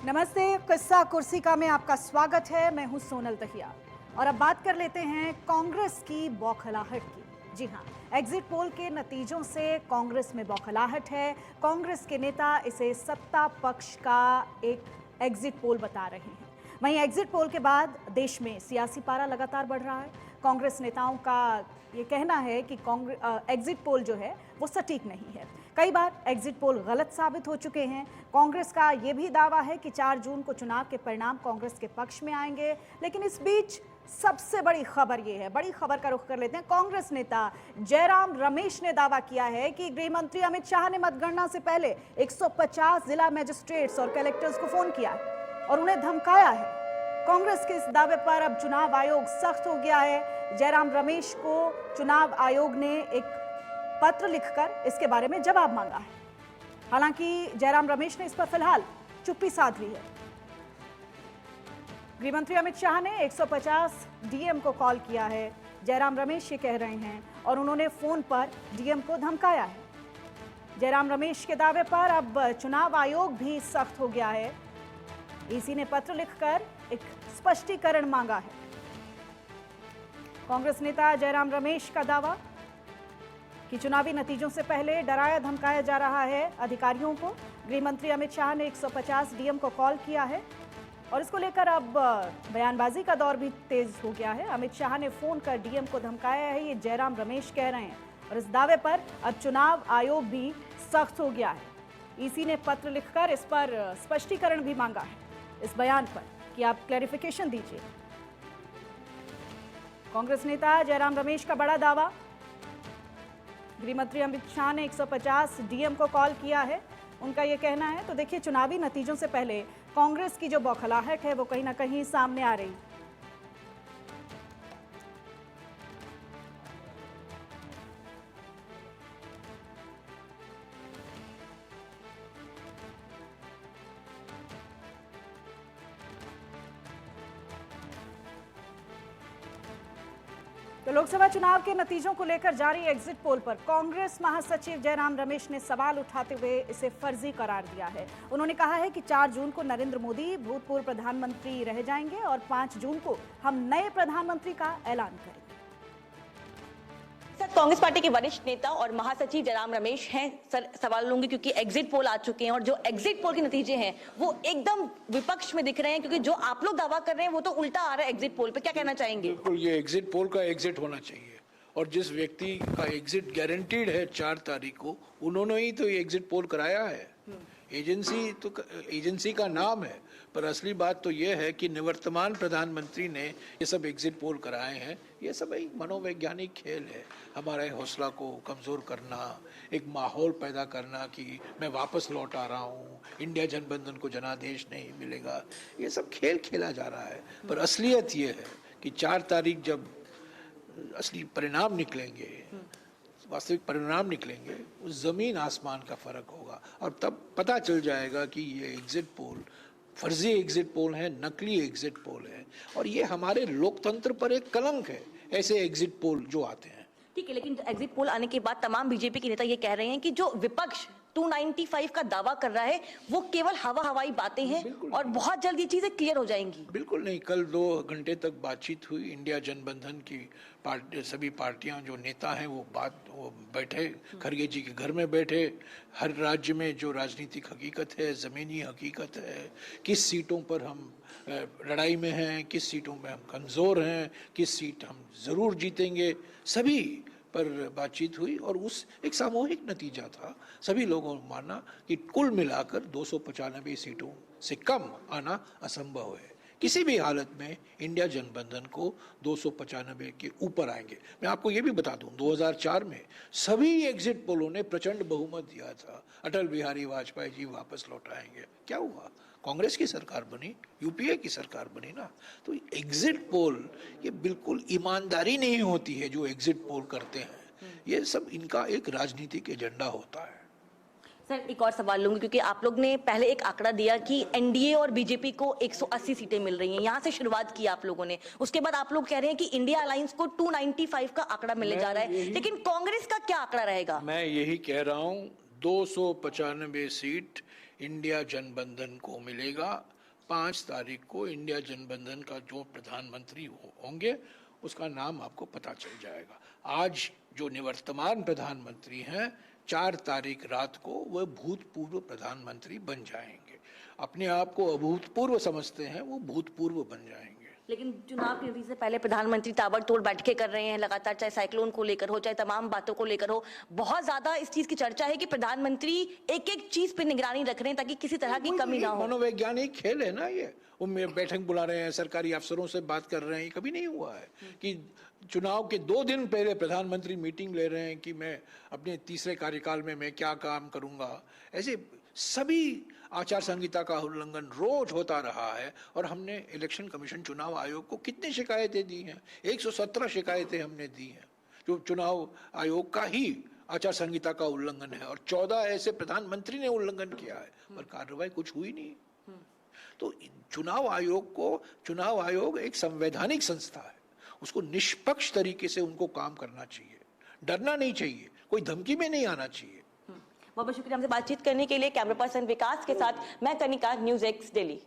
नमस्ते, किस्सा कुर्सी का में आपका स्वागत है। मैं हूं सोनल दहिया और अब बात कर लेते हैं कांग्रेस की बौखलाहट की। जी हां, एग्जिट पोल के नतीजों से कांग्रेस में बौखलाहट है। कांग्रेस के नेता इसे सत्ता पक्ष का एक एग्जिट पोल बता रहे हैं। वहीं एग्जिट पोल के बाद देश में सियासी पारा लगातार बढ़ रहा है। कांग्रेस नेताओं का ये कहना है कि एग्जिट पोल जो है वो सटीक नहीं है। कई बार एग्जिट पोल गलत साबित हो चुके हैं। कांग्रेस का ये भी दावा है कि 4 जून को चुनाव के परिणाम कांग्रेस के पक्ष में आएंगे। लेकिन इस बीच सबसे बड़ी खबर ये है, बड़ी खबर का रुख कर लेते हैं। कांग्रेस नेता जयराम रमेश ने दावा किया है कि गृह मंत्री अमित शाह ने मतगणना से पहले 150 जिला मजिस्ट्रेट्स और कलेक्टर्स को फोन किया है और उन्हें धमकाया है। कांग्रेस के इस दावे पर अब चुनाव आयोग सख्त हो गया है। जयराम रमेश को चुनाव आयोग ने एक पत्र लिखकर इसके बारे में जवाब मांगा है। हालांकि जयराम रमेश ने इस पर फिलहाल चुप्पी साध ली है। गृह मंत्री अमित शाह ने 150 डीएम को कॉल किया है, जयराम रमेश ये कह रहे हैं, और उन्होंने फोन पर डीएम को धमकाया है। जयराम रमेश के दावे पर अब चुनाव आयोग भी सख्त हो गया है। ईसी ने पत्र लिखकर एक स्पष्टीकरण मांगा है। कांग्रेस नेता जयराम रमेश का दावा कि चुनावी नतीजों से पहले डराया धमकाया जा रहा है अधिकारियों को। गृह मंत्री अमित शाह ने 150 डीएम को कॉल किया है और इसको लेकर अब बयानबाजी का दौर भी तेज हो गया है। अमित शाह ने फोन कर डीएम को धमकाया है, ये जयराम रमेश कह रहे हैं, और इस दावे पर अब चुनाव आयोग भी सख्त हो गया है। ईसी ने पत्र लिखकर इस पर स्पष्टीकरण भी मांगा है, इस बयान पर कि आप क्लैरिफिकेशन दीजिए। कांग्रेस नेता जयराम रमेश का बड़ा दावा, गृह मंत्री अमित शाह ने 150 डीएम को कॉल किया है, उनका यह कहना है। तो देखिए, चुनावी नतीजों से पहले कांग्रेस की जो बौखलाहट है वो कहीं ना कहीं सामने आ रही। तो लोकसभा चुनाव के नतीजों को लेकर जारी एग्जिट पोल पर कांग्रेस महासचिव जयराम रमेश ने सवाल उठाते हुए इसे फर्जी करार दिया है। उन्होंने कहा है कि 4 जून को नरेंद्र मोदी भूतपूर्व प्रधानमंत्री रह जाएंगे और 5 जून को हम नए प्रधानमंत्री का ऐलान करेंगे। सर, कांग्रेस पार्टी के वरिष्ठ नेता और महासचिव जयराम रमेश हैं। सर, सवाल लूंगी क्योंकि एग्जिट पोल आ चुके हैं और जो एग्जिट पोल के नतीजे हैं वो एकदम विपक्ष में दिख रहे हैं, क्योंकि जो आप लोग दावा कर रहे हैं वो तो उल्टा आ रहा है एग्जिट पोल पे। क्या कहना चाहेंगे? बिल्कुल, ये एग्जिट पोल का एग्जिट होना चाहिए, और जिस व्यक्ति का एग्जिट गारंटीड है 4 तारीख को, उन्होंने ही तो ये एग्जिट पोल कराया है। एजेंसी का नाम है, पर असली बात तो ये है कि निवर्तमान प्रधानमंत्री ने ये सब एग्जिट पोल कराए हैं। ये सब एक मनोवैज्ञानिक खेल है, हमारे हौसला को कमज़ोर करना, एक माहौल पैदा करना कि मैं वापस लौट आ रहा हूँ, इंडिया जनबंधन को जनादेश नहीं मिलेगा। ये सब खेल खेला जा रहा है, पर असलियत ये है कि 4 तारीख जब असली परिणाम निकलेंगे, वास्तविक परिणाम निकलेंगे, उस जमीन आसमान का फर्क होगा, और तब पता चल जाएगा कि ये एग्जिट पोल फर्जी एग्जिट पोल है, नकली एग्जिट पोल है, और ये हमारे लोकतंत्र पर एक कलंक है, ऐसे एग्जिट पोल जो आते हैं। ठीक है, लेकिन एग्जिट पोल आने के बाद तमाम बीजेपी के नेता ये कह रहे हैं कि जो विपक्ष 295 का दावा कर रहा है वो केवल हवाई बातें हैं और बहुत जल्द ये चीजें क्लियर हो जाएंगी। बिल्कुल नहीं, कल 2 घंटे तक बातचीत हुई। इंडिया जनबंधन की सभी पार्टियां, जो नेता हैं वो बैठे, खरगे जी के घर में बैठे। हर राज्य में जो राजनीतिक हकीकत है, ज़मीनी हकीकत है, किस सीटों पर हम लड़ाई में हैं, किस सीटों में हम कमज़ोर हैं, किस सीट हम ज़रूर जीतेंगे, सभी पर बातचीत हुई, और उस एक सामूहिक नतीजा था। सभी लोगों ने माना कि कुल मिलाकर 295 सीटों से कम आना असंभव है। किसी भी हालत में इंडिया जनबंधन को 295 के ऊपर आएंगे। मैं आपको ये भी बता दूं, 2004 में सभी एग्जिट पोलों ने प्रचंड बहुमत दिया था, अटल बिहारी वाजपेयी जी वापस लौट आएंगे। क्या हुआ? कांग्रेस की सरकार बनी, यूपीए की सरकार बनी ना। तो एग्जिट पोल ये बिल्कुल ईमानदारी नहीं होती है जो एग्जिट पोल करते हैं, ये सब इनका एक राजनीतिक एजेंडा होता है। सर, एक और सवाल लूंगी क्योंकि आप लोग ने पहले एक आंकड़ा दिया कि एनडीए और बीजेपी को 180 सीटें मिल रही हैं, यहाँ से शुरुआत की आप लोगों ने। उसके बाद आप लोग कह रहे हैं कि इंडिया अलायंस को 295 का आंकड़ा मिलने जा रहा है, लेकिन कांग्रेस का क्या आंकड़ा रहेगा? मैं यही कह रहा हूँ, 295 सीट इंडिया जनबंधन को मिलेगा। 5 तारीख को इंडिया जनबंधन का जो प्रधानमंत्री होंगे उसका नाम आपको पता चल जाएगा। आज जो निवर्तमान प्रधानमंत्री हैं 4 तारीख रात को वह भूतपूर्व प्रधानमंत्री बन जाएंगे। अपने आप को अभूतपूर्व समझते हैं, वो भूतपूर्व बन जाएंगे। लेकिन चुनाव की अवधि से पहले प्रधानमंत्री ताबड़तोड़ बैठकें कर रहे हैं लगातार, चाहे साइक्लोन को लेकर हो, चाहे तमाम बातों को लेकर हो। बहुत ज्यादा इस चीज की चर्चा है कि प्रधानमंत्री एक एक चीज पे निगरानी रख रहे हैं ताकि किसी तरह की कमी ना हो। मनोवैज्ञानिक खेल है ना ये। वो बैठक बुला रहे हैं, सरकारी अफसरों से बात कर रहे हैं। ये कभी नहीं हुआ है कि चुनाव के 2 दिन पहले प्रधानमंत्री मीटिंग ले रहे हैं कि मैं अपने तीसरे कार्यकाल में मैं क्या काम करूंगा। ऐसे सभी आचार संहिता का उल्लंघन रोज होता रहा है। और हमने इलेक्शन कमीशन चुनाव आयोग को कितनी शिकायतें दी हैं? 117 शिकायतें हमने दी हैं जो चुनाव आयोग का ही आचार संहिता का उल्लंघन है, और 14 ऐसे प्रधानमंत्री ने उल्लंघन किया है और कार्रवाई कुछ हुई नहीं। तो चुनाव आयोग एक संवैधानिक संस्था है, उसको निष्पक्ष तरीके से उनको काम करना चाहिए, डरना नहीं चाहिए, कोई धमकी में नहीं आना चाहिए। बहुत बहुत शुक्रिया हमसे बातचीत करने के लिए। कैमरा पर्सन विकास के साथ मैं कनिका, न्यूज़ एक्स दिल्ली।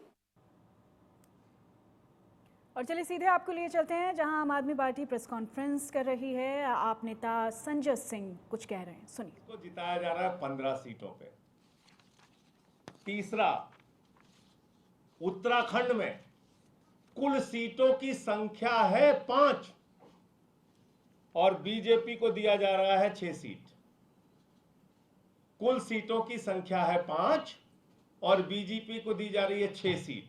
और चलिए सीधे आपको लिए चलते हैं जहां आम आदमी पार्टी प्रेस कॉन्फ्रेंस कर रही है। आप नेता संजय सिंह कुछ कह रहे हैं, सुनिए। को जिताया जा रहा है 15 सीटों पे। तीसरा, उत्तराखंड में कुल सीटों की संख्या है 5 और बीजेपी को दिया जा रहा है 6 सीट। कुल सीटों की संख्या है 5 और बीजेपी को दी जा रही है 6 सीट।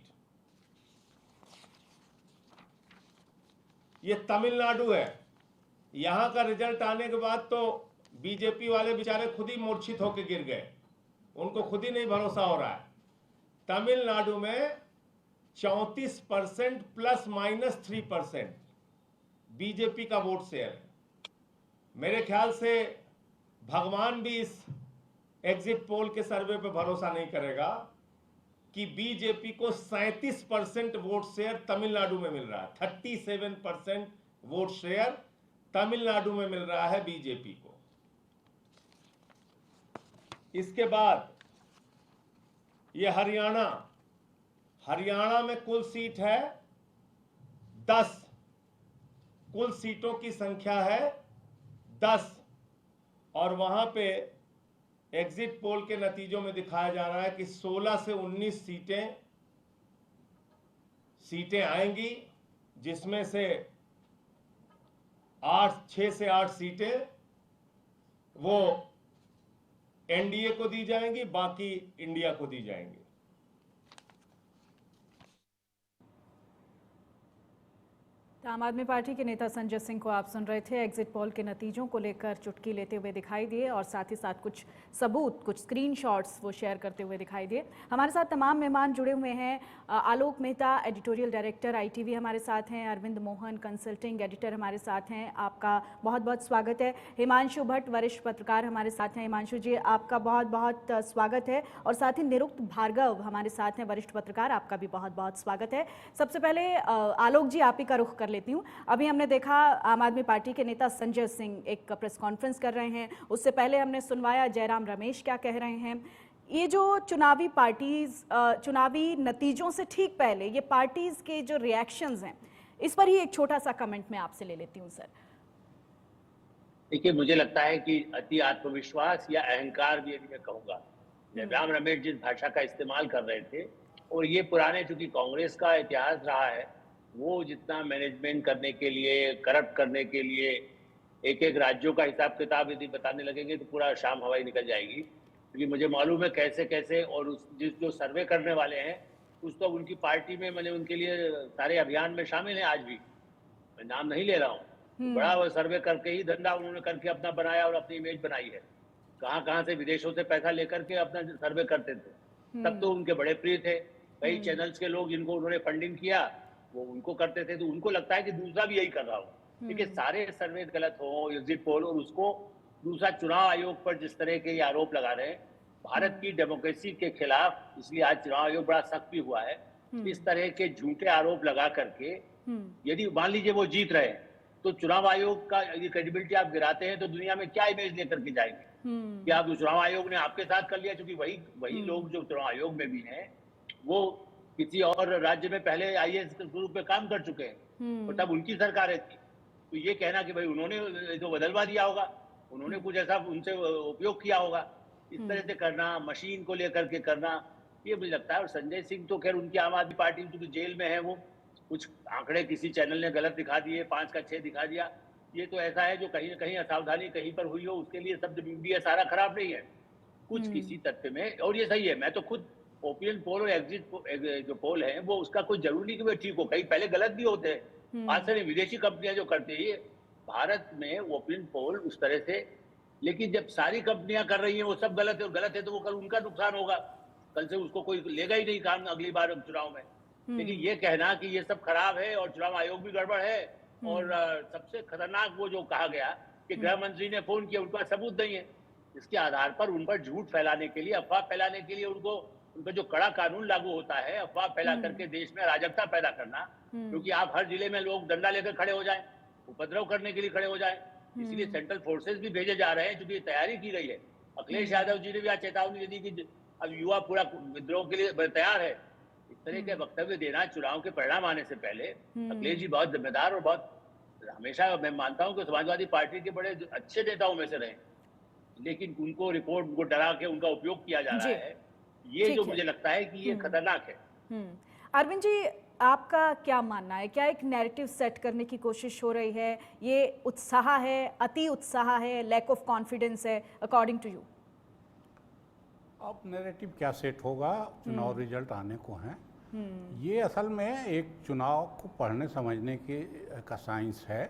ये तमिलनाडु है। यहां का रिजल्ट आने के बाद तो बीजेपी वाले बेचारे खुद ही मूर्छित होकर गिर गए, उनको खुद ही नहीं भरोसा हो रहा है। तमिलनाडु में 34% ±3% बीजेपी का वोट शेयर है। मेरे ख्याल से भगवान भी इस एग्जिट पोल के सर्वे पे भरोसा नहीं करेगा कि बीजेपी को 37% वोट शेयर तमिलनाडु में मिल रहा है। 37% वोट शेयर तमिलनाडु में मिल रहा है बीजेपी को। इसके बाद ये हरियाणा में कुल सीट है 10, कुल सीटों की संख्या है 10 और वहां पे एग्जिट पोल के नतीजों में दिखाया जा रहा है कि 16 से 19 सीटें आएंगी, जिसमें से 6 से 8 सीटें वो एनडीए को दी जाएंगी, बाकी इंडिया को दी जाएंगी। आम आदमी पार्टी के नेता संजय सिंह को आप सुन रहे थे। एग्जिट पोल के नतीजों को लेकर चुटकी लेते हुए दिखाई दिए और साथ ही साथ कुछ सबूत, कुछ स्क्रीनशॉट्स वो शेयर करते हुए दिखाई दिए। हमारे साथ तमाम मेहमान जुड़े हुए हैं। Alok Mehta, editorial director ITV हमारे साथ हैं। अरविंद मोहन, कंसल्टिंग एडिटर हमारे साथ हैं, आपका बहुत बहुत स्वागत है। हिमांशु भट्ट, वरिष्ठ पत्रकार हमारे साथ हैं। हिमांशु जी, आपका बहुत बहुत स्वागत है। और साथ ही निरुक्त भार्गव हमारे साथ हैं, वरिष्ठ पत्रकार, आपका भी बहुत बहुत स्वागत है। सबसे पहले आलोक जी, आप ही का रुख कर लेती हूँ। अभी हमने देखा आम आदमी पार्टी के नेता संजय सिंह एक प्रेस कॉन्फ्रेंस कर रहे हैं, उससे पहले हमने सुनवाया जयराम रमेश क्या कह रहे हैं। ये जो चुनावी नतीजों से ठीक पहले ये पार्टीज के जो रिएक्शंस हैं, इस पर ही एक छोटा सा कमेंट मैं आपसे ले लेती हूँ सर। देखिए, मुझे लगता है कि अति आत्मविश्वास या अहंकार भी यदि मैं कहूँगा, जयराम रमेश जिस भाषा का इस्तेमाल कर रहे थे, और ये पुराने चूंकि कांग्रेस का इतिहास रहा है, वो जितना मैनेजमेंट करने के लिए, करप्ट करने के लिए एक एक राज्यों का हिसाब किताब यदि बताने लगेंगे तो पूरा शाम हवाई निकल जाएगी। क्योंकि मुझे मालूम है कैसे कैसे, और जो सर्वे करने वाले हैं उस तो उनकी पार्टी में, मैंने उनके लिए सारे अभियान में शामिल है। आज भी मैं नाम नहीं ले रहा हूँ, बड़ा वो सर्वे करके ही धंधा उन्होंने करके अपना बनाया और अपनी इमेज बनाई है। कहाँ से विदेशों से पैसा लेकर के अपना सर्वे करते थे, तब तो उनके बड़े प्रिय थे। कई चैनल्स के लोग जिनको उन्होंने फंडिंग किया वो उनको करते थे, तो उनको लगता है कि दूसरा भी यही कर रहा हो। देखिए, सारे सर्वे गलत हो, एग्जिट पोल, और उसको दूसरा चुनाव आयोग पर जिस तरह के ये आरोप लगा रहे हैं भारत की डेमोक्रेसी के खिलाफ, इसलिए आज चुनाव आयोग बड़ा सख्त भी हुआ है। इस तरह के झूठे आरोप लगा करके यदि मान लीजिए वो जीत रहे हैं तो चुनाव आयोग का यदि क्रेडिबिलिटी आप गिराते हैं तो दुनिया में क्या इमेज लेकर के जाएंगे। कि आप चुनाव आयोग ने आपके साथ कर लिया, क्योंकि वही लोग जो चुनाव आयोग में भी हैं वो किसी और राज्य में पहले आईएएस के रूप में काम कर चुके हैं और तब उनकी सरकारें थी। तो ये कहना कि भाई उन्होंने तो बदलवा दिया होगा, उन्होंने कुछ ऐसा उनसे उपयोग किया होगा, इस तरह से करना, मशीन को लेकर के करना, ये मुझे लगता है। और संजय सिंह तो खैर उनकी आम आदमी पार्टी क्योंकि जेल में है, वो कुछ आंकड़े किसी चैनल ने गलत दिखा दिए, 5 का 6 दिखा दिया, ये तो ऐसा है जो कहीं ना कहीं असावधानी कहीं पर हुई हो, उसके लिए सब मीडिया सारा खराब नहीं है, कुछ किसी तथ्य में। और ये सही है, मैं तो खुद ओपिनियन पोल और एग्जिट जो पोल है वो उसका कोई जरूरी नहीं कि वो ठीक हो, कहीं पहले गलत भी होते हैं। आज से विदेशी कंपनियां जो करती है, भारत में ओपिनियन पोल उस तरह से, लेकिन जब सारी कंपनियां कर रही हैं वो सब गलत है तो वो कल उनका नुकसान होगा, कल से उसको कोई लेगा ही नहीं काम अगली बार चुनाव में। लेकिन ये कहना कि ये सब खराब है और चुनाव आयोग भी गड़बड़ है, और सबसे खतरनाक वो जो कहा गया कि गृह मंत्री ने फोन किया, उनका सबूत नहीं है, इसके आधार पर उन पर झूठ फैलाने के लिए, अफवाह फैलाने के लिए उनका जो कड़ा कानून लागू होता है, अफवाह फैला करके देश में अराजकता पैदा करना, क्योंकि आप हर जिले में लोग डंडा लेकर खड़े हो जाएं, उपद्रव करने के लिए खड़े हो जाएं, इसलिए सेंट्रल फोर्सेस भी भेजे जा रहे हैं, क्योंकि तैयारी की गई है। अखिलेश यादव जी ने भी आज चेतावनी दी कि अब युवा पूरा विद्रोह के लिए तैयार है। इस तरह के वक्तव्य देना चुनाव के परिणाम आने से पहले, अखिलेश जी बहुत जिम्मेदार और बहुत, हमेशा मैं मानता हूं कि समाजवादी पार्टी के बड़े अच्छे नेताओं में से रहे, लेकिन उनको रिपोर्ट, उनको डरा के उनका उपयोग किया जा रहा है, ये जो मुझे लगता है कि ये खतरनाक है। अरविंद जी, आपका क्या मानना है? क्या एक नैरेटिव सेट करने की कोशिश हो रही है? ये उत्साह है, अति उत्साह है, लैक ऑफ कॉन्फिडेंस है, अकॉर्डिंग टू यू? अब नैरेटिव क्या सेट होगा, चुनाव रिजल्ट आने को हैं। ये असल में एक चुनाव को पढ़ने समझने का साइंस है।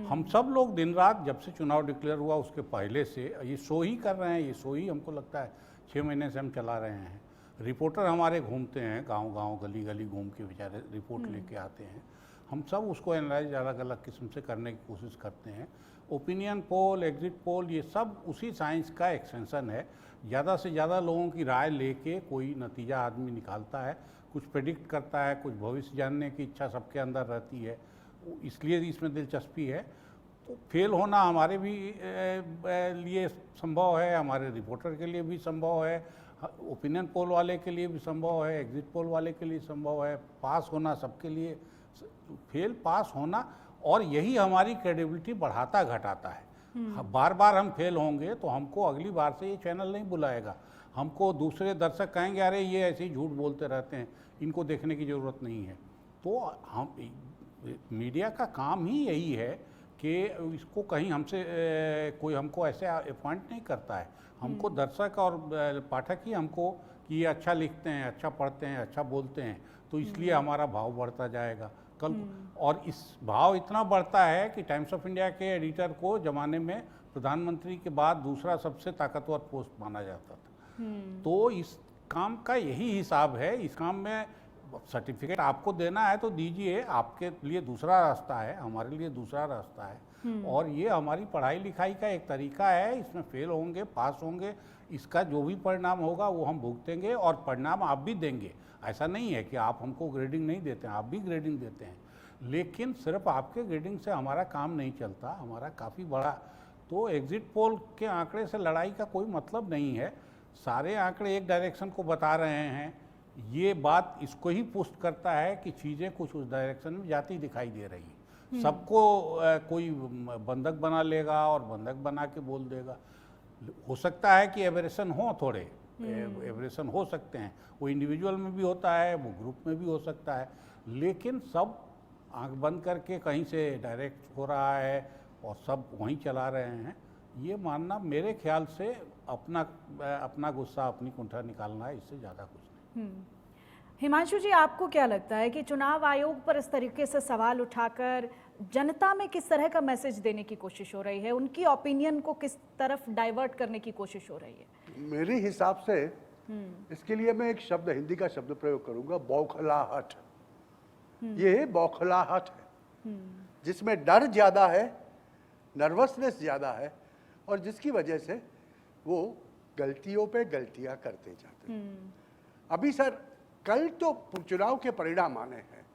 हम सब लोग दिन रात जब से चुनाव डिक्लेयर हुआ उसके पहले से ये शो ही कर रहे हैं, ये शो ही हमको लगता है 6 महीने से हम चला रहे हैं। रिपोर्टर हमारे घूमते हैं गांव-गांव, गली-गली घूम के बेचारे रिपोर्ट लेके आते हैं। हम सब उसको एनालाइज अलग अलग किस्म से करने की कोशिश करते हैं। ओपिनियन पोल, एग्जिट पोल, ये सब उसी साइंस का एक्सटेंशन है। ज़्यादा से ज़्यादा लोगों की राय लेके कोई नतीजा आदमी निकालता है, कुछ प्रेडिक्ट करता है, कुछ भविष्य जानने की इच्छा सबके अंदर रहती है, इसलिए इसमें दिलचस्पी है। तो फेल होना हमारे भी लिए संभव है, हमारे रिपोर्टर के लिए भी संभव है, ओपिनियन पोल वाले के लिए भी संभव है, एग्जिट पोल वाले के लिए संभव है। पास होना सबके लिए, फेल पास होना, और यही हमारी क्रेडिबिलिटी बढ़ाता घटाता है। बार बार हम फेल होंगे तो हमको अगली बार से ये चैनल नहीं बुलाएगा, हमको दूसरे दर्शक कहेंगे अरे ये ऐसे ही झूठ बोलते रहते हैं, इनको देखने की ज़रूरत नहीं है। तो हम मीडिया का काम ही यही है कि इसको कहीं हमसे कोई हमको ऐसे अपॉइंट नहीं करता है, हमको दर्शक और पाठक ही हमको कि ये अच्छा लिखते हैं, अच्छा पढ़ते हैं, अच्छा बोलते हैं, तो इसलिए हमारा भाव बढ़ता जाएगा कल। और इस भाव इतना बढ़ता है कि टाइम्स ऑफ इंडिया के एडिटर को ज़माने में प्रधानमंत्री के बाद दूसरा सबसे ताकतवर पोस्ट माना जाता था। तो इस काम का यही हिसाब है। इस काम में सर्टिफिकेट आपको देना है तो दीजिए, आपके लिए दूसरा रास्ता है, हमारे लिए दूसरा रास्ता है। और ये हमारी पढ़ाई लिखाई का एक तरीका है, इसमें फेल होंगे, पास होंगे, इसका जो भी परिणाम होगा वो हम भुगतेंगे, और परिणाम आप भी देंगे। ऐसा नहीं है कि आप हमको ग्रेडिंग नहीं देते हैं, आप भी ग्रेडिंग देते हैं, लेकिन सिर्फ आपके ग्रेडिंग से हमारा काम नहीं चलता, हमारा काफ़ी बड़ा। तो एग्जिट पोल के आंकड़े से लड़ाई का कोई मतलब नहीं है, सारे आंकड़े एक डायरेक्शन को बता रहे हैं। ये बात इसको ही पुष्ट करता है कि चीज़ें कुछ उस डायरेक्शन में जाती दिखाई दे रही हैं। सबको कोई बंधक बना लेगा और बंधक बना के बोल देगा। हो सकता है कि एवरेशन हो, थोड़े एवरेशन हो सकते हैं, वो इंडिविजुअल में भी होता है, वो ग्रुप में भी हो सकता है, लेकिन सब आंख बंद करके कहीं से डायरेक्ट हो रहा है और सब वहीं चला रहे हैं, ये मानना मेरे ख्याल से अपना गुस्सा, अपनी कुंठा निकालना है, इससे ज़्यादा कुछ नहीं। हिमांशु जी, आपको क्या लगता है कि चुनाव आयोग पर इस तरीके से सवाल उठाकर जनता में किस तरह का मैसेज देने की कोशिश हो रही है, उनकी ओपिनियन को किस तरफ डाइवर्ट करने की कोशिश हो रही है? मेरे हिसाब से इसके लिए मैं एक शब्द, हिंदी का शब्द प्रयोग करूंगा, बौखलाहट। ये बौखलाहट है जिसमें डर ज़्यादा है, नर्वसनेस ज़्यादा है, और जिसकी वजह से वो गलतियों पे गलतियां करते जाते हैं। अभी सर, कल तो चुनाव के परिणाम आने हैं,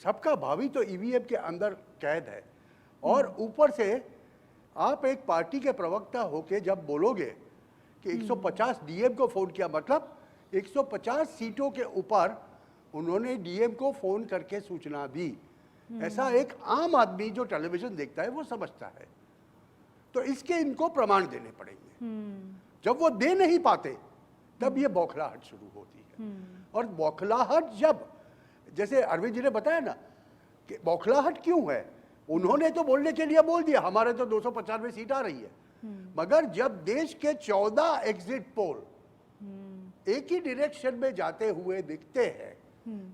सबका भावी तो ईवीएम के अंदर कैद है, और ऊपर से आप एक पार्टी के प्रवक्ता होके जब बोलोगे कि 150 डीएम को फोन किया, मतलब 150 सीटों के ऊपर उन्होंने डीएम को फोन करके सूचना दी, ऐसा एक आम आदमी जो टेलीविजन देखता है वो समझता है। तो इसके इनको प्रमाण देने पड़ेंगे। जब वो दे नहीं पाते तब ये बौखलाहट शुरू होती है। और बौखलाहट जब, जैसे अरविंद जी ने बताया ना कि बौखलाहट क्यों है, उन्होंने तो बोलने के लिए बोल दिया हमारे तो 295 सीट आ रही है, मगर जब देश के 14 एग्जिट पोल एक ही डायरेक्शन में जाते हुए दिखते हैं,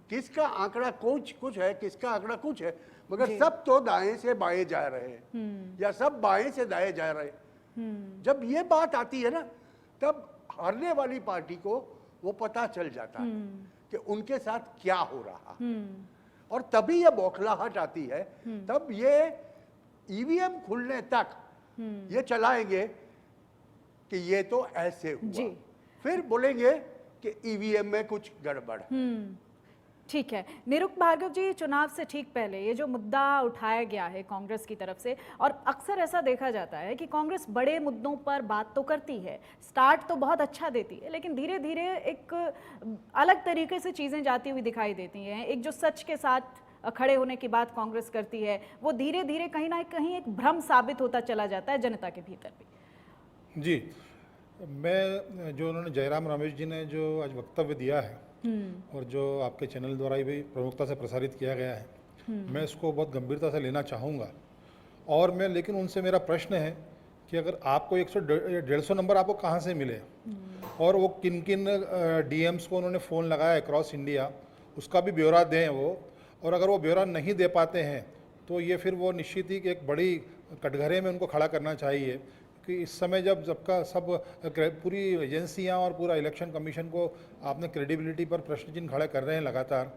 किसका आंकड़ा कुछ है, किसका आंकड़ा कुछ है, मगर सब तो दाएं से बाएं जा रहे हैं या सब बाएं से दाएं जा रहे हैं। जब ये बात आती है ना, तब हारने वाली पार्टी को वो पता चल जाता है कि उनके साथ क्या हो रहा है, और तभी ये बौखलाहट आती है। तब ये ईवीएम खुलने तक ये चलाएंगे कि ये तो ऐसे हुआ, फिर बोलेंगे कि ईवीएम में कुछ गड़बड़ है। ठीक है, निरुक्त भार्गव जी, चुनाव से ठीक पहले ये जो मुद्दा उठाया गया है कांग्रेस की तरफ से, और अक्सर ऐसा देखा जाता है कि कांग्रेस बड़े मुद्दों पर बात तो करती है, स्टार्ट तो बहुत अच्छा देती है, लेकिन धीरे धीरे एक अलग तरीके से चीज़ें जाती हुई दिखाई देती हैं। एक जो सच के साथ खड़े होने की बात कांग्रेस करती है, वो धीरे धीरे कहीं ना कहीं एक भ्रम साबित होता चला जाता है जनता के भीतर भी। जी, मैं जो उन्होंने जयराम रमेश जी ने जो आज वक्तव्य दिया है और जो आपके चैनल द्वारा भी प्रमुखता से प्रसारित किया गया है, मैं इसको बहुत गंभीरता से लेना चाहूँगा। और मैं, लेकिन उनसे मेरा प्रश्न है कि अगर आपको 150 नंबर आपको कहाँ से मिले और वो किन किन डीएम्स को उन्होंने फ़ोन लगाया अक्रॉस इंडिया, उसका भी ब्यौरा दें वो। और अगर वो ब्यौरा नहीं दे पाते हैं तो ये फिर वो निश्चित ही कि एक बड़ी कटघरे में उनको खड़ा करना चाहिए कि इस समय जब सबका सब पूरी एजेंसियां और पूरा इलेक्शन कमीशन को आपने क्रेडिबिलिटी पर प्रश्न चिन्ह खड़े कर रहे हैं लगातार,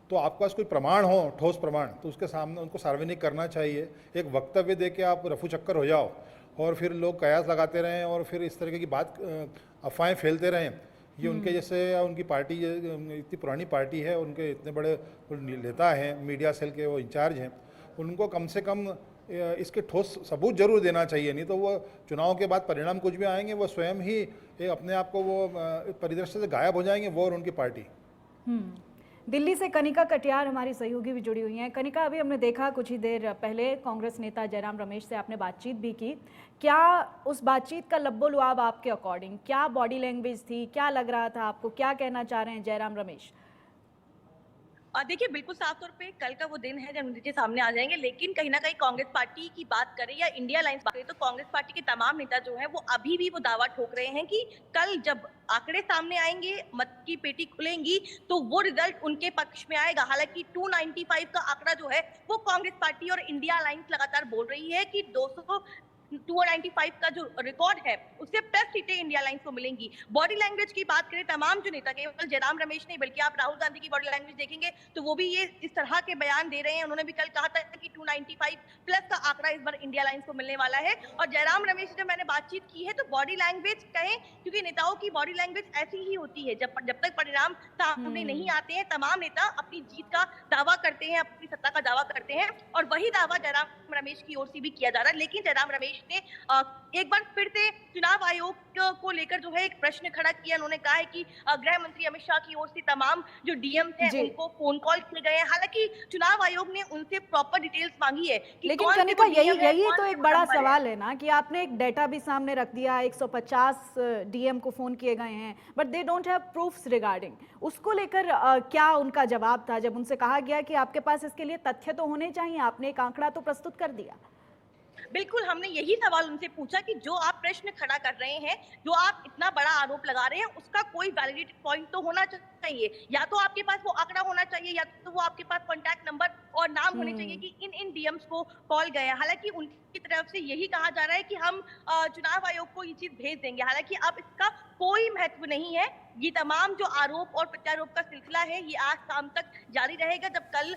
तो आपके पास कोई प्रमाण हो, ठोस प्रमाण, तो उसके सामने उनको सार्वजनिक करना चाहिए। एक वक्तव्य दे के आप रफू चक्कर हो जाओ और फिर लोग कयास लगाते रहें और फिर इस तरीके की बात अफवाहें फैलते रहें, ये उनके जैसे, उनकी पार्टी इतनी पुरानी पार्टी है, उनके इतने बड़े नेता हैं, मीडिया सेल के वो इंचार्ज हैं, उनको कम से कम इसके ठोस सबूत जरूर देना चाहिए। नहीं तो वो चुनाव के बाद परिणाम कुछ भी आएंगे, वो स्वयं ही अपने आप को वो परिदृश्य से गायब हो जाएंगे, वो और उनकी पार्टी। दिल्ली से कनिका कटियार हमारी सहयोगी भी जुड़ी हुई हैं। कनिका, अभी हमने देखा कुछ ही देर पहले कांग्रेस नेता जयराम रमेश से आपने बातचीत भी की, क्या उस बातचीत का लब्बो लुआब आपके अकॉर्डिंग, क्या बॉडी लैंग्वेज थी, क्या लग रहा था आपको, क्या कहना चाह रहे हैं जयराम रमेश? देखिए, बिल्कुल साफ तौर पे कल का वो दिन है जब नतीजे सामने आ जाएंगे, लेकिन कहीं ना कहीं कांग्रेस पार्टी की बात करें या इंडिया अलायंस बात करें तो कांग्रेस पार्टी के तमाम नेता जो हैं वो अभी भी वो दावा ठोक रहे हैं कि कल जब आंकड़े सामने आएंगे, मत की पेटी खुलेंगी, तो वो रिजल्ट उनके पक्ष में आएगा। हालांकि 295 का आंकड़ा जो है वो कांग्रेस पार्टी और इंडिया अलायंस लगातार बोल रही है कि 295 का जो रिकॉर्ड है उससे प्लस सीटें इंडिया अलायंस को मिलेंगी। बॉडी लैंग्वेज की बात करें, तमाम जो नेता, केवल जयराम रमेश नहीं बल्कि आप राहुल गांधी की बॉडी लैंग्वेज देखेंगे तो वो भी ये इस तरह के बयान दे रहे हैं। उन्होंने भी कल कहा था कि 295 प्लस का आंकड़ा इस बार इंडिया अलायंस को मिलने वाला है। और जयराम रमेश से जब मैंने बातचीत की है तो बॉडी लैंग्वेज कहें, क्योंकि नेताओं की बॉडी लैंग्वेज ऐसी ही होती है, जब तक परिणाम सामने नहीं आते हैं तमाम नेता अपनी जीत का दावा करते हैं, अपनी सत्ता का दावा करते हैं, और वही दावा जयराम रमेश की ओर से भी किया जा रहा है। लेकिन जयराम रमेश ने एक बार फिर से चुनाव आयोग को लेकर जो है एक प्रश्न खड़ा किया। उन्होंने कहा है कि गृह मंत्री अमित शाह की ओर से तमाम जो डीएम थे उनको फोन कॉल किए गए हैं। हालांकि चुनाव आयोग ने उनसे प्रॉपर डिटेल्स मांगी है कि लेकिन कनिका, यही तो एक बड़ा सवाल है ना कि आपने एक डेटा भी सामने रख दिया, 150 डीएम को फोन किए गए हैं, but they don't have proofs regarding. उसको लेकर क्या उनका जवाब था जब उनसे कहा गया कि आपके पास इसके लिए तथ्य तो होने चाहिए, आपने एक आंकड़ा तो प्रस्तुत कर दिया? बिल्कुल, हमने यही सवाल उनसे पूछा कि जो आप प्रश्न खड़ा कर रहे हैं, जो आप इतना बड़ा आरोप लगा रहे हैं, उसका कोई वैलिडेटेड पॉइंट तो होना चाहिए। या तो आपके पास वो आंकड़ा होना चाहिए या तो वो आपके पास कॉन्टैक्ट नंबर और नाम होने चाहिए कि इन डीएम्स को कॉल गए। हालांकि उनकी तरफ से यही कहा जा रहा है कि हम चुनाव आयोग को ये चीज भेज देंगे। हालांकि अब इसका कोई महत्व नहीं है। ये तमाम जो आरोप और प्रत्यारोप का सिलसिला है ये आज शाम तक जारी रहेगा। जब कल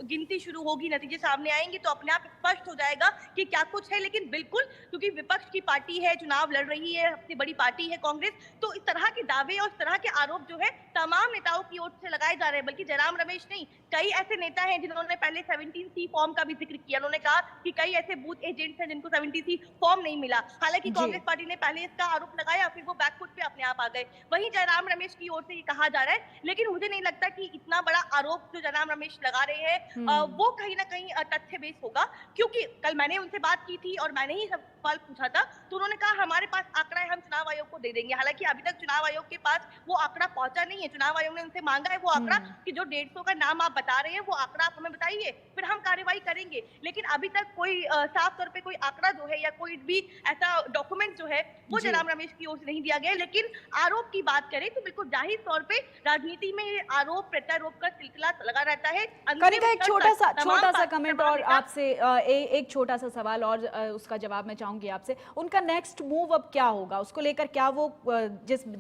गिनती शुरू होगी, नतीजे सामने आएंगे तो अपने आप स्पष्ट हो जाएगा कि क्या कुछ है। लेकिन बिल्कुल, क्योंकि विपक्ष की पार्टी है, चुनाव लड़ रही है, सबसे बड़ी पार्टी है कांग्रेस, तो इस तरह के दावे और इस तरह के आरोप जो है तमाम नेताओं की ओर से लगाए जा रहे हैं, बल्कि जयराम रमेश नहीं, कई ऐसे नेता हैं जिन्होंने पहले 17C फॉर्म का भी जिक्र किया। उन्होंने कहा कि कई ऐसे बूथ एजेंट्स हैं जिनको 70C फॉर्म नहीं मिला। हालांकि जी। कांग्रेस पार्टी ने पहले इसका आरोप लगाया, फिर वो बैकफुट पे अपने आप आ गए। वहीं जयराम रमेश की ओर से ये कहा जा रहा है, लेकिन मुझे नहीं लगता कि इतना बड़ा आरोप जो जयराम रमेश लगा रहे हैं वो कहीं ना कहीं तथ्य बेस होगा, क्योंकि कल मैंने उनसे बात की थी और मैंने ही सवाल पूछा था, तो उन्होंने कहा हमारे पास आंकड़ा है, हम चुनाव आयोग को दे देंगे। हालांकि अभी तक चुनाव आयोग के पास वो आंकड़ा पहुंचा नहीं है। चुनाव आयोग ने उनसे मांगा है वो आंकड़ा कि जो 150 का नाम आप बता रहे हैं वो आंकड़ा आप हमें बताइए, फिर हम कार्रवाई करेंगे। लेकिन अभी तक कोई साफ तौर पे कोई आंकड़ा जो है या कोई भी ऐसा डॉक्यूमेंट जो है वो जी। जयराम रमेश की ओर से नहीं दिया गया है। लेकिन आरोप की बात करें तो बिल्कुल जाहिर तौर पे राजनीति में आरोप प्रत्यारोप का सिलसिला लगा रहता है। कनिका, एक छोटा सा कमेंट और नेता- आपसे एक छोटा सा सवाल और उसका जवाब मैं चाहूंगी आपसे। उनका नेक्स्ट मूव अब क्या होगा, उसको लेकर क्या वो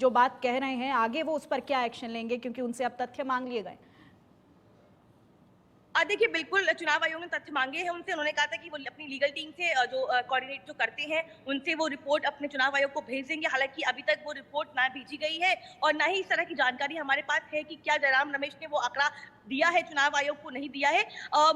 जो बात कह रहे हैं आगे वो उस पर क्या एक्शन लेंगे, क्योंकि उनसे अब तथ्य मांग लिए गए? देखिए, बिल्कुल चुनाव आयोग ने तथ्य मांगे हैं उनसे। उन्होंने कहा था कि वो अपनी लीगल टीम से जो कोऑर्डिनेट जो करते हैं उनसे वो रिपोर्ट अपने चुनाव आयोग को भेज देंगे। हालांकि अभी तक वो रिपोर्ट ना भेजी गई है और ना ही इस तरह की जानकारी हमारे पास है कि क्या जयराम रमेश ने वो आंकड़ा दिया है चुनाव आयोग को, नहीं दिया है।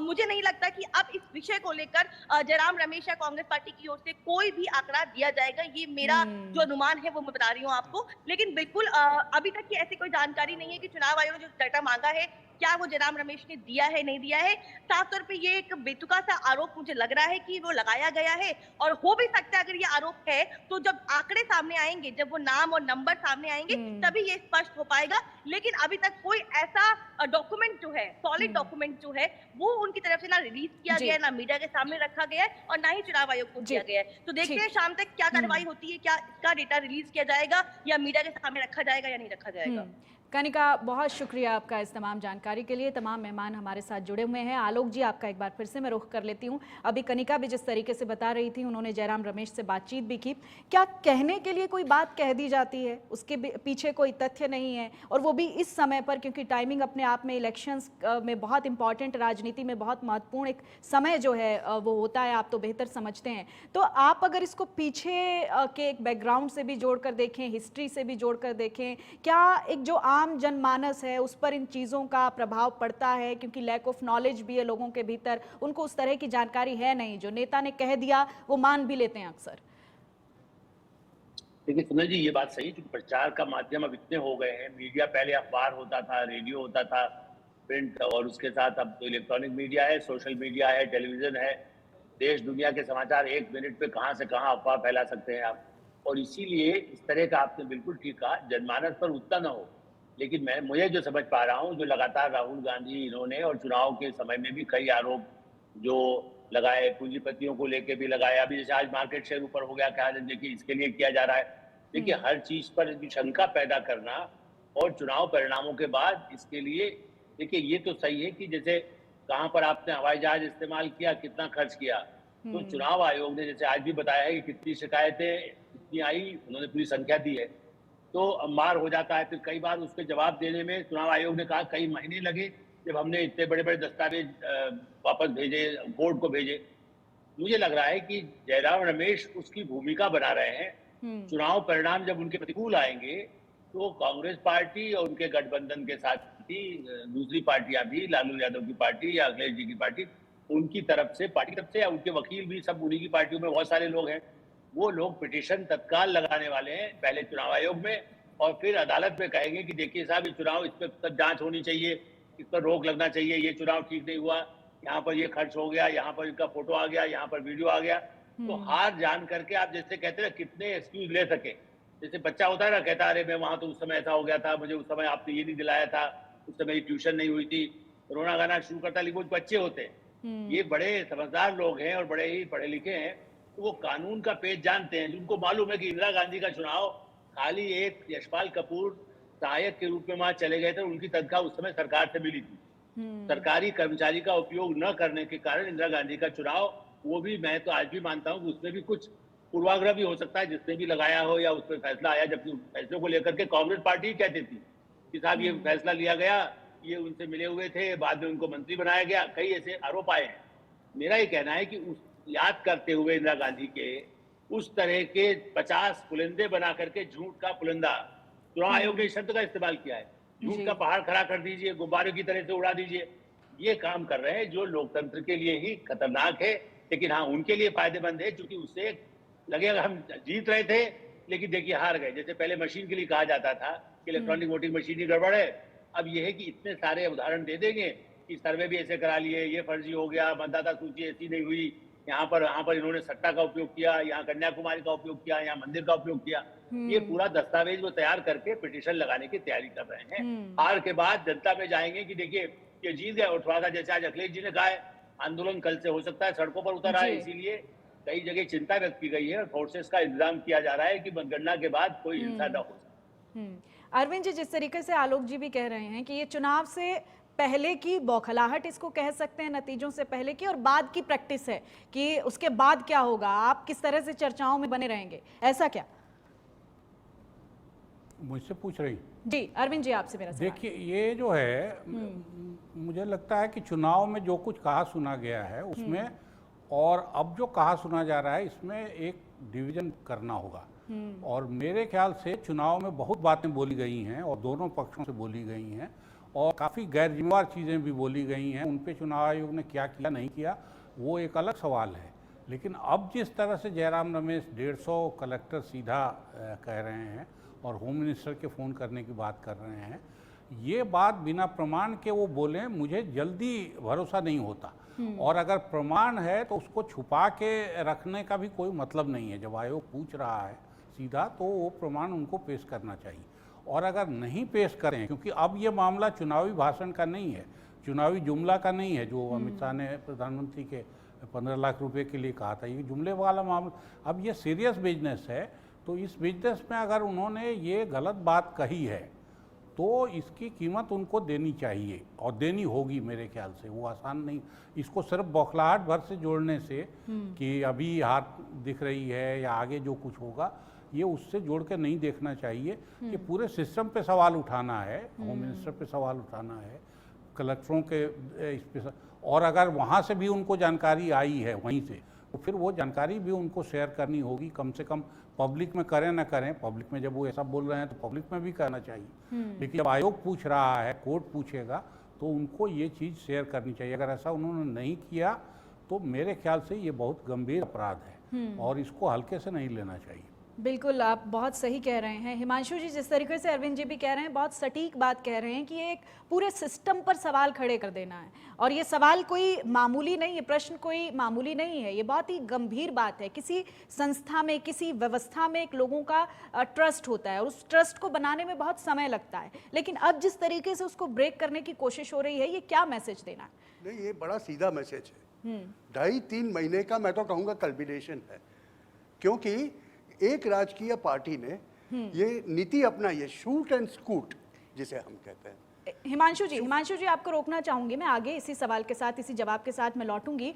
मुझे नहीं लगता कि अब इस विषय को लेकर जयराम रमेश या कांग्रेस पार्टी की ओर से कोई भी आंकड़ा दिया जाएगा। ये मेरा जो अनुमान है वो मैं बता रही हूँ आपको। लेकिन बिल्कुल अभी तक की ऐसी कोई जानकारी नहीं है कि चुनाव आयोग ने जो डाटा मांगा है क्या वो जयराम रमेश ने दिया है, नहीं दिया है। साफ तौर पे ये एक बेतुका सा आरोप मुझे लग रहा है कि वो लगाया गया है, और हो भी सकता है अगर ये आरोप है तो जब आंकड़े सामने आएंगे, जब वो नाम और नंबर सामने आएंगे तभी ये स्पष्ट हो पाएगा। लेकिन अभी तक कोई ऐसा डॉक्यूमेंट जो है, सॉलिड डॉक्यूमेंट जो है वो उनकी तरफ से ना रिलीज किया गया है, ना मीडिया के सामने रखा गया है और ना ही चुनाव आयोग को दिया गया है। तो देखते हैं शाम तक क्या कार्रवाई होती है, क्या इसका डेटा रिलीज किया जाएगा या मीडिया के सामने रखा जाएगा या नहीं रखा जाएगा। कनिका, बहुत शुक्रिया आपका इस तमाम जानकारी के लिए। तमाम मेहमान हमारे साथ जुड़े हुए हैं। आलोक जी, आपका एक बार फिर से मैं रुख कर लेती हूँ। अभी कनिका भी जिस तरीके से बता रही थी, उन्होंने जयराम रमेश से बातचीत भी की। क्या कहने के लिए कोई बात कह दी जाती है, उसके पीछे कोई तथ्य नहीं है, और वो भी इस समय पर, क्योंकि टाइमिंग अपने आप में इलेक्शंस में बहुत इंपॉर्टेंट, राजनीति में बहुत महत्वपूर्ण एक समय जो है वो होता है, आप तो बेहतर समझते हैं। तो आप अगर इसको पीछे के एक बैकग्राउंड से भी जोड़कर देखें, हिस्ट्री से भी जोड़कर देखें, क्या एक जो आम जनमानस है उस पर इन चीज़ों का प्रभाव पड़ता है? क्योंकि लैक ऑफ नॉलेज भी है लोगों के भीतर, उनको उस तरह की जानकारी है नहीं, जो नेता ने कह दिया वो मान भी लेते हैं अक्सर। देखिए सुनील जी, ये बात सही, क्योंकि प्रचार का माध्यम अब इतने हो गए हैं। मीडिया पहले अखबार होता था, रेडियो होता था, प्रिंट, और उसके साथ अब तो इलेक्ट्रॉनिक मीडिया है, सोशल मीडिया है, टेलीविजन है। देश दुनिया के समाचार 1 मिनट पे कहां से कहां अफवाह फैला सकते हैं आप। और इसीलिए इस तरह का आपने बिल्कुल ठीक कहा, जनमानस पर उतना ना हो। लेकिन मुझे जो समझ पा रहा हूँ, जो लगातार राहुल गांधी इन्होंने और चुनाव के समय में भी कई आरोप जो लगाए, पूंजीपतियों को लेके भी लगाया। अभी जैसे आज मार्केट शेयर ऊपर हो गया, क्या देखिए इसके लिए किया जा रहा है। देखिए हर चीज पर शंका पैदा करना और चुनाव परिणामों के बाद इसके लिए, देखिए ये तो सही है कि जैसे कहां पर आपने हवाई जहाज इस्तेमाल किया, कितना खर्च किया, तो चुनाव आयोग ने जैसे आज भी बताया है कि कितनी शिकायतें कितनी आई, उन्होंने पूरी संख्या दी है। तो मार हो जाता है। फिर कई बार उसके जवाब देने में चुनाव आयोग ने कहा कई महीने लगे, जब हमने इतने बड़े बड़े दस्तावेज वापस भेजे, कोर्ट को भेजे। मुझे लग रहा है कि जयराम रमेश उसकी भूमिका बना रहे हैं। चुनाव परिणाम जब उनके प्रतिकूल आएंगे तो कांग्रेस पार्टी और उनके गठबंधन के साथ ही दूसरी पार्टियां भी, लालू यादव की पार्टी या अखिलेश जी की पार्टी, उनकी तरफ से, पार्टी की तरफ से, या उनके वकील भी, सब उन्हीं की पार्टियों में बहुत सारे लोग हैं, वो लोग पिटीशन तत्काल लगाने वाले हैं पहले चुनाव आयोग में, और फिर अदालत में कहेंगे कि देखिए साहब, ये चुनाव, इस पर जांच होनी चाहिए, इस पर रोक लगना चाहिए, ये चुनाव ठीक नहीं हुआ, यहाँ पर ये खर्च हो गया, यहाँ पर इनका फोटो आ गया, यहाँ पर वीडियो आ गया। तो हार जान करके आप जैसे कहते हैं कितने एक्सक्यूज ले सके। जैसे बच्चा होता है ना, कहता है अरे मैं वहां तो उस समय ऐसा हो गया था, मुझे उस समय आपने ये नहीं दिलाया था, उस समय ट्यूशन नहीं हुई थी, रोना गाना शुरू करता है। लेकिन वो बच्चे होते हैं, ये बड़े समझदार लोग हैं और बड़े ही पढ़े लिखे हैं, तो वो कानून का पेज जानते हैं। उनको मालूम है कि इंदिरा गांधी का चुनाव खाली एक यशपाल कपूर सहायक के रूप में वहां चले गए थे, उनकी तनख्वाह उस समय सरकार से मिली थी। सरकारी कर्मचारी का उपयोग न करने के कारण इंदिरा गांधी का चुनाव, वो भी मैं तो आज भी मानता हूं कि उसमें भी कुछ पूर्वाग्रह भी हो सकता है, जिसने भी लगाया हो या उस पर फैसला आया, जबकि फैसलों को लेकर के कांग्रेस पार्टी ही कहती थी कि साहब ये फैसला लिया गया, ये उनसे मिले हुए थे, बाद में उनको मंत्री बनाया गया। कई ऐसे आरोप आए हैं। मेरा ये कहना है कि उस याद करते हुए इंदिरा गांधी के उस तरह के 50 पुलिंदे बना करके झूठ का पुलिंदा, चुनाव आयोग ने इस शब्द का इस्तेमाल किया है, झूठ का पहाड़ खड़ा कर दीजिए, गुब्बारों की तरह से उड़ा दीजिए। ये काम कर रहे हैं जो लोकतंत्र के लिए ही खतरनाक है, लेकिन हाँ उनके लिए फायदेमंद है, क्योंकि उससे लगेगा हम जीत रहे थे लेकिन देखिए हार गए। जैसे पहले मशीन के लिए कहा जाता था कि इलेक्ट्रॉनिक वोटिंग मशीन ही गड़बड़ है, अब यह है कि इतने सारे उदाहरण दे देंगे कि सर्वे भी ऐसे करा लिए, ये फर्जी हो गया, मतदाता सूची ऐसी नहीं हुई, यहाँ पर इन्होंने सट्टा का उपयोग किया, यहाँ कन्याकुमारी का उपयोग किया, यहाँ मंदिर का उपयोग किया। ये पूरा दस्तावेज वो तैयार करके पिटीशन लगाने की तैयारी कर रहे हैं। हार के बाद जनता में जाएंगे कि देखिए ये जीत गए, और थोड़ा सा जैसे आज अखिलेश जी ने कहा है आंदोलन कल से हो सकता है सड़कों पर उतर आए, इसीलिए कई जगह चिंता व्यक्त की गई है और फोर्सेस का इंतजाम किया जा रहा है कि मतगणना के बाद कोई हिंसा न हो सके। अरविंद जी, जिस तरीके से आलोक जी भी कह रहे हैं कि ये चुनाव से पहले की बौखलाहट इसको कह सकते हैं, नतीजों से पहले की और बाद की प्रैक्टिस है कि उसके बाद क्या होगा, आप किस तरह से चर्चाओं में बने रहेंगे, ऐसा क्या? मुझसे पूछ रही? जी अरविंद जी, आपसे मेरा सवाल। देखिए ये जो है मुझे लगता है कि चुनाव में जो कुछ कहा सुना गया है उसमें और अब जो कहा सुना जा रहा है इसमें एक डिवीजन करना होगा। और मेरे ख्याल से चुनाव में बहुत बातें बोली गई हैं और दोनों पक्षों से बोली गई हैं और काफ़ी गैर जिम्मेवार चीज़ें भी बोली गई हैं। उन पे चुनाव आयोग ने क्या किया नहीं किया वो एक अलग सवाल है, लेकिन अब जिस तरह से जयराम रमेश 150 कलेक्टर सीधा कह रहे हैं और होम मिनिस्टर के फ़ोन करने की बात कर रहे हैं, ये बात बिना प्रमाण के वो बोलें मुझे जल्दी भरोसा नहीं होता। और अगर प्रमाण है तो उसको छुपा के रखने का भी कोई मतलब नहीं है। जब आयोग पूछ रहा है सीधा तो वो प्रमाण उनको पेश करना चाहिए, और अगर नहीं पेश करें, क्योंकि अब ये मामला चुनावी भाषण का नहीं है, चुनावी जुमला का नहीं है जो अमित शाह ने प्रधानमंत्री के 15 लाख रुपए के लिए कहा था, ये जुमले वाला मामला, अब ये सीरियस बिजनेस है। तो इस बिजनेस में अगर उन्होंने ये गलत बात कही है तो इसकी कीमत उनको देनी चाहिए और देनी होगी मेरे ख्याल से। वो आसान नहीं, इसको सिर्फ बौखलाहट भर से जोड़ने से कि अभी हाथ दिख रही है या आगे जो कुछ होगा, ये उससे जोड़ के नहीं देखना चाहिए। ये पूरे सिस्टम पे सवाल उठाना है, होम मिनिस्टर पे सवाल उठाना है, कलेक्टरों के इस पे, और अगर वहाँ से भी उनको जानकारी आई है वहीं से तो फिर वो जानकारी भी उनको शेयर करनी होगी। कम से कम पब्लिक में करें ना करें, पब्लिक में जब वो ऐसा बोल रहे हैं तो पब्लिक में भी करना चाहिए। लेकिन जब आयोग पूछ रहा है, कोर्ट पूछेगा, तो उनको ये चीज़ शेयर करनी चाहिए। अगर ऐसा उन्होंने नहीं किया तो मेरे ख्याल से ये बहुत गंभीर अपराध है और इसको हल्के से नहीं लेना चाहिए। बिल्कुल, आप बहुत सही कह रहे हैं। हिमांशु जी, जिस तरीके से अरविंद जी भी कह रहे हैं, बहुत सटीक बात कह रहे हैं कि ये एक पूरे सिस्टम पर सवाल खड़े कर देना है, और ये सवाल कोई मामूली नहीं है, प्रश्न कोई मामूली नहीं है, ये बहुत ही गंभीर बात है। किसी संस्था में, किसी व्यवस्था में एक लोगों का ट्रस्ट होता है और उस ट्रस्ट को बनाने में बहुत समय लगता है, लेकिन अब जिस तरीके से उसको ब्रेक करने की कोशिश हो रही है, ये क्या मैसेज देना है? नहीं, ये बड़ा सीधा मैसेज है। 2.5-3 महीने का मैं तो कहूँगा कल्बिनेशन है, क्योंकि एक राजकीय पार्टी ने ये नीति अपनाई है, शूट एंड स्कूट जिसे हम कहते हैं। हिमांशु जी, आपको रोकना चाहूंगी मैं, आगे इसी सवाल के साथ, इसी जवाब के साथ मैं लौटूंगी।